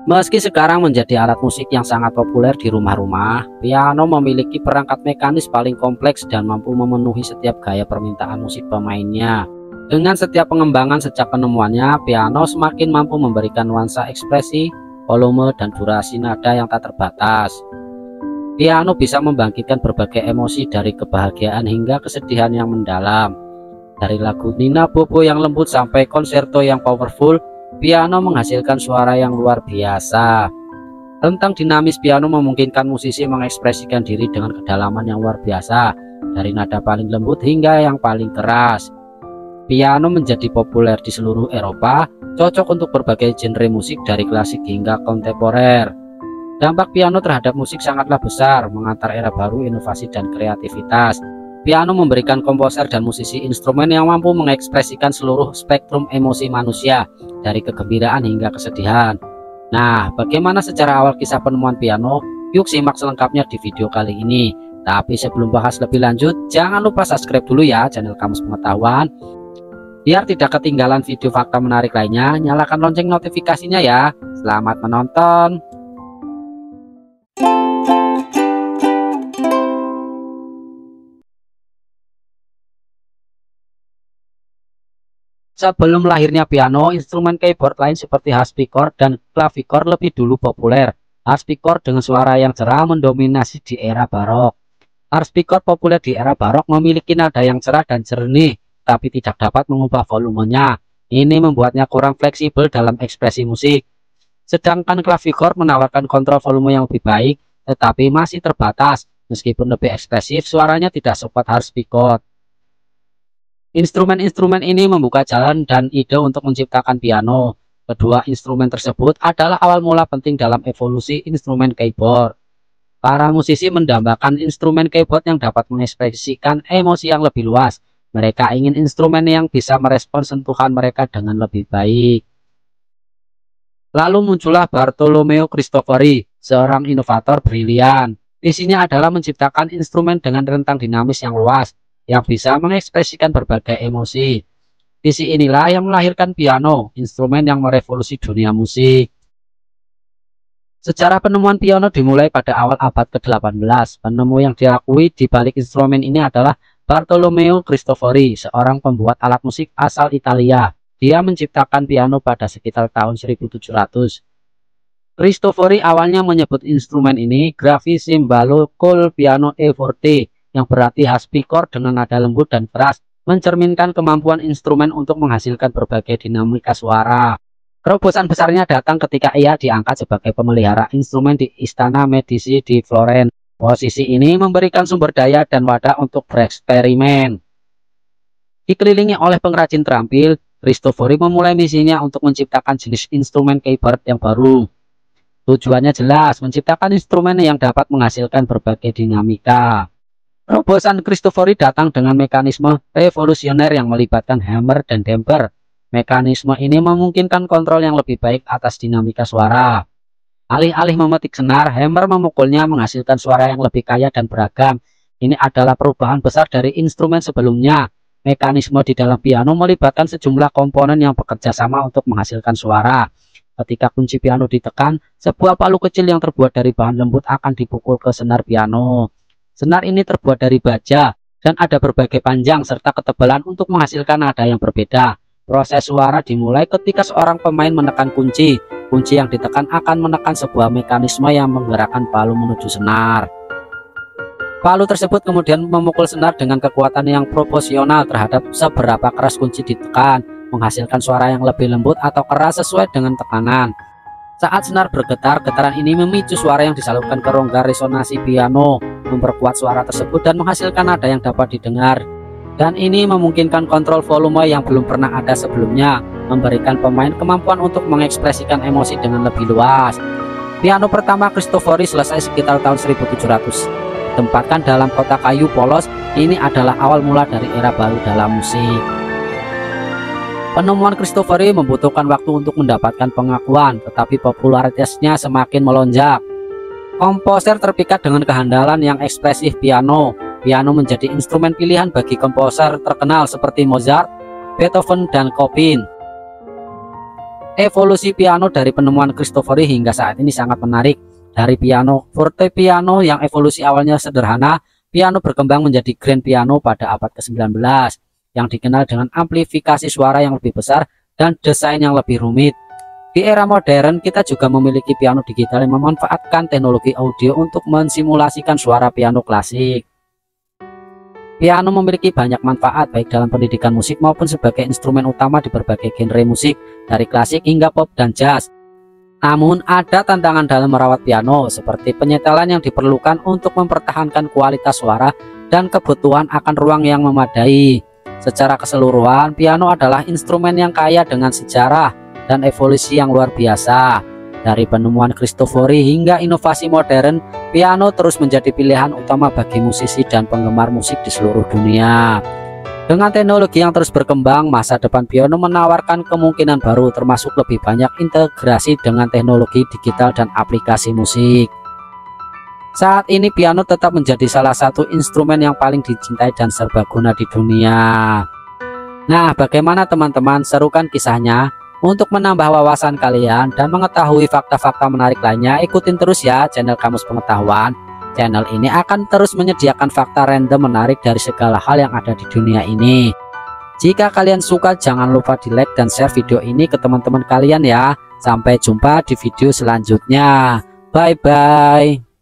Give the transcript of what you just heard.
Meski sekarang menjadi alat musik yang sangat populer di rumah-rumah, piano memiliki perangkat mekanis paling kompleks dan mampu memenuhi setiap gaya permintaan musik pemainnya. Dengan setiap pengembangan sejak penemuannya, piano semakin mampu memberikan nuansa ekspresi, volume, dan durasi nada yang tak terbatas. Piano bisa membangkitkan berbagai emosi dari kebahagiaan hingga kesedihan yang mendalam. Dari lagu Nina Bobo yang lembut sampai konserto yang powerful, piano menghasilkan suara yang luar biasa. Rentang dinamis piano memungkinkan musisi mengekspresikan diri dengan kedalaman yang luar biasa, dari nada paling lembut hingga yang paling keras. Piano menjadi populer di seluruh Eropa, cocok untuk berbagai genre musik dari klasik hingga kontemporer. Dampak piano terhadap musik sangatlah besar, mengantar era baru, inovasi, dan kreativitas. Piano memberikan komposer dan musisi instrumen yang mampu mengekspresikan seluruh spektrum emosi manusia, dari kegembiraan hingga kesedihan. Nah, bagaimana secara awal kisah penemuan piano? Yuk simak selengkapnya di video kali ini. Tapi sebelum bahas lebih lanjut, jangan lupa subscribe dulu ya channel Kamus Pengetahuan. Biar tidak ketinggalan video fakta menarik lainnya, nyalakan lonceng notifikasinya ya. Selamat menonton. Sebelum lahirnya piano, instrumen keyboard lain seperti harpsichord dan clavichord lebih dulu populer. Harpsichord dengan suara yang cerah mendominasi di era barok. Harpsichord populer di era barok memiliki nada yang cerah dan jernih, tapi tidak dapat mengubah volumenya. Ini membuatnya kurang fleksibel dalam ekspresi musik. Sedangkan clavichord menawarkan kontrol volume yang lebih baik, tetapi masih terbatas. Meskipun lebih ekspresif, suaranya tidak sekuat harpsichord. Instrumen-instrumen ini membuka jalan dan ide untuk menciptakan piano. Kedua instrumen tersebut adalah awal mula penting dalam evolusi instrumen keyboard. Para musisi mendambakan instrumen keyboard yang dapat mengekspresikan emosi yang lebih luas. Mereka ingin instrumen yang bisa merespons sentuhan mereka dengan lebih baik. Lalu muncullah Bartolomeo Cristofori, seorang inovator brilian. Visinya adalah menciptakan instrumen dengan rentang dinamis yang luas, yang bisa mengekspresikan berbagai emosi. Visi inilah yang melahirkan piano, instrumen yang merevolusi dunia musik. Sejarah penemuan piano dimulai pada awal abad ke-18. Penemu yang diakui di balik instrumen ini adalah Bartolomeo Cristofori, seorang pembuat alat musik asal Italia. Dia menciptakan piano pada sekitar tahun 1700. Cristofori awalnya menyebut instrumen ini Gravisimbalo col piano e forte, yang berarti harpsichord dengan nada lembut dan keras, mencerminkan kemampuan instrumen untuk menghasilkan berbagai dinamika suara. Terobosan besarnya datang ketika ia diangkat sebagai pemelihara instrumen di Istana Medici di Florence. Posisi ini memberikan sumber daya dan wadah untuk bereksperimen. Dikelilingi oleh pengrajin terampil, Cristofori memulai misinya untuk menciptakan jenis instrumen keyboard yang baru. Tujuannya jelas, menciptakan instrumen yang dapat menghasilkan berbagai dinamika. Terobosan Cristofori datang dengan mekanisme revolusioner yang melibatkan hammer dan damper. Mekanisme ini memungkinkan kontrol yang lebih baik atas dinamika suara. Alih-alih memetik senar, hammer memukulnya menghasilkan suara yang lebih kaya dan beragam. Ini adalah perubahan besar dari instrumen sebelumnya. Mekanisme di dalam piano melibatkan sejumlah komponen yang bekerja sama untuk menghasilkan suara. Ketika kunci piano ditekan, sebuah palu kecil yang terbuat dari bahan lembut akan dipukul ke senar piano. Senar ini terbuat dari baja dan ada berbagai panjang serta ketebalan untuk menghasilkan nada yang berbeda. Proses suara dimulai ketika seorang pemain menekan kunci. Kunci yang ditekan akan menekan sebuah mekanisme yang menggerakkan palu menuju senar. Palu tersebut kemudian memukul senar dengan kekuatan yang proporsional terhadap seberapa keras kunci ditekan, menghasilkan suara yang lebih lembut atau keras sesuai dengan tekanan. Saat senar bergetar, getaran ini memicu suara yang disalurkan ke rongga resonansi piano, memperkuat suara tersebut dan menghasilkan nada yang dapat didengar. Dan ini memungkinkan kontrol volume yang belum pernah ada sebelumnya, memberikan pemain kemampuan untuk mengekspresikan emosi dengan lebih luas. Piano pertama Cristofori selesai sekitar tahun 1700. Ditempatkan dalam kotak kayu polos, ini adalah awal mula dari era baru dalam musik. Penemuan Cristofori membutuhkan waktu untuk mendapatkan pengakuan, tetapi popularitasnya semakin melonjak. Komposer terpikat dengan kehandalan yang ekspresif piano. Piano menjadi instrumen pilihan bagi komposer terkenal seperti Mozart, Beethoven, dan Chopin. Evolusi piano dari penemuan Cristofori hingga saat ini sangat menarik. Dari piano fortepiano yang evolusi awalnya sederhana, piano berkembang menjadi grand piano pada abad ke-19 yang dikenal dengan amplifikasi suara yang lebih besar dan desain yang lebih rumit. Di era modern, kita juga memiliki piano digital yang memanfaatkan teknologi audio untuk mensimulasikan suara piano klasik. Piano memiliki banyak manfaat baik dalam pendidikan musik maupun sebagai instrumen utama di berbagai genre musik, dari klasik hingga pop dan jazz. Namun ada tantangan dalam merawat piano, seperti penyetelan yang diperlukan untuk mempertahankan kualitas suara dan kebutuhan akan ruang yang memadai. Secara keseluruhan, piano adalah instrumen yang kaya dengan sejarah dan evolusi yang luar biasa. Dari penemuan Cristofori hingga inovasi modern, piano terus menjadi pilihan utama bagi musisi dan penggemar musik di seluruh dunia. Dengan teknologi yang terus berkembang, masa depan piano menawarkan kemungkinan baru, termasuk lebih banyak integrasi dengan teknologi digital dan aplikasi musik. Saat ini piano tetap menjadi salah satu instrumen yang paling dicintai dan serbaguna di dunia. Nah, bagaimana teman-teman, serukan kisahnya? Untuk menambah wawasan kalian dan mengetahui fakta-fakta menarik lainnya, ikutin terus ya channel Kamus Pengetahuan. Channel ini akan terus menyediakan fakta random menarik dari segala hal yang ada di dunia ini. Jika kalian suka, jangan lupa di like dan share video ini ke teman-teman kalian ya. Sampai jumpa di video selanjutnya. Bye bye.